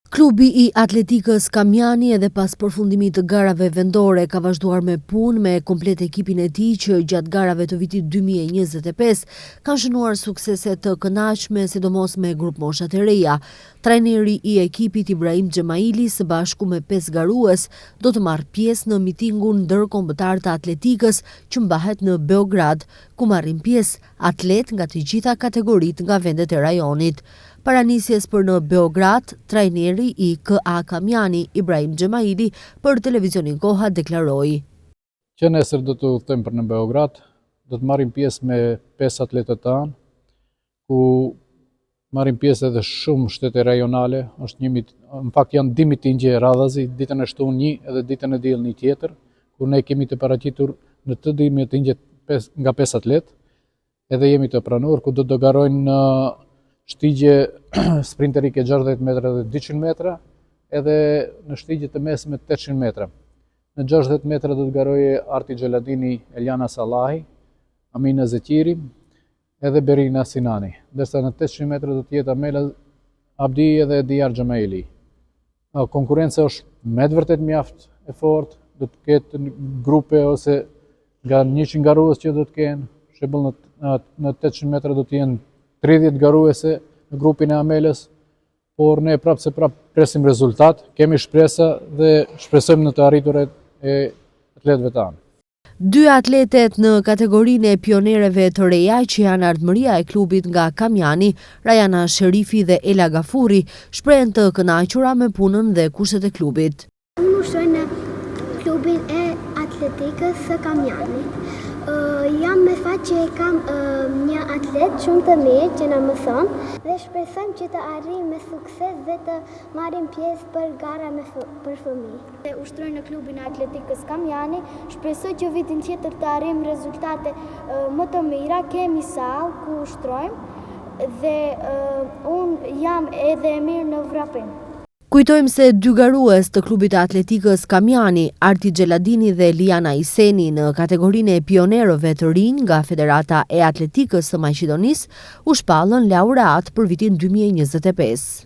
Klubi i atletikës Kamjani edhe pas përfundimit të garave vendore ka vazhduar me punë me komplet ekipin e tij që gjatë garave të vitit 2025 kanë shënuar suksese të kënaqshme, sidomos me grup moshat e reja. Trajneri i ekipit Ibrahim Xhemaili së bashku me 5 garues do të marrë pjesë në mitingun ndërkombëtar të atletikës që mbahet në Beograd, ku marrin pjesë atlet nga të gjitha kategoritë nga vendet e rajonit. Para nisjes për në Beograd, trajneri i KA Kamjani, Ibrahim Xhemaili, për televizionin Koha deklaroi: Që nesër do të udhtojmë për në Beograd, do të marrim pjesë me 5 atletët tanë, ku marrim pjesë edhe shumë shtete rajonale, në fakt janë 2 mitingje radhazi, ditën e shtunë një edhe ditën e diell një tjetër, ku ne kemi të paraqitur në të 2 mitingje nga 5 atletë, edhe jemi të pranur, ku do të garojnë në shtigje sprinterike 60 metra dhe 200 metra, edhe në shtigje të mesme 800 metra. Në 60 metra do të garoje Arti Gjeladini, Eliana Salahi, Amina Zekiri, edhe Berina Sinani. Ndërsa në 800 metra do të jetë Amela Abdi edhe Diar Xhemaili. Konkurenca është me të vërtet mjaft e fortë, do të ketë grupe ose nga 100 garues që do të kenë, shembull në 800 metra do të jenë 30 garuese në grupin e Amelës, por ne prapë presim rezultat, kemi shpresa dhe shpresojmë në të arrituret e atletëve tanë. 2 atletet në kategorinë e pionereve të reja që janë ardhmëria e klubit nga Kamjani, Rajana Sherifi dhe Ela Gafuri, shprehen të kënaqura me punën dhe kushtet e klubit. Unë ushtoj në klubin e atletikës së Kamjanit. Jam me fat që kam një atlet shumë të mirë që na mëson dhe shpresojmë që të arrijmë me sukses dhe të marrim pjesë për gara për fëmijë. Ushtroj në klubin e atletikës Kamjani, shpresoj që vitin tjetër të arrijmë rezultate më të mira. Kemi sallë ku ushtrojmë dhe unë jam edhe e mirë në vrapim. Kujtojmë se 2 garues të klubit të atletikës Kamjani, Arti Gjeladini dhe Liana Iseni, në kategorinë e pionerëve të rinj nga Federata e Atletikës së Maqedonisë, u shpallën laureat për vitin 2025.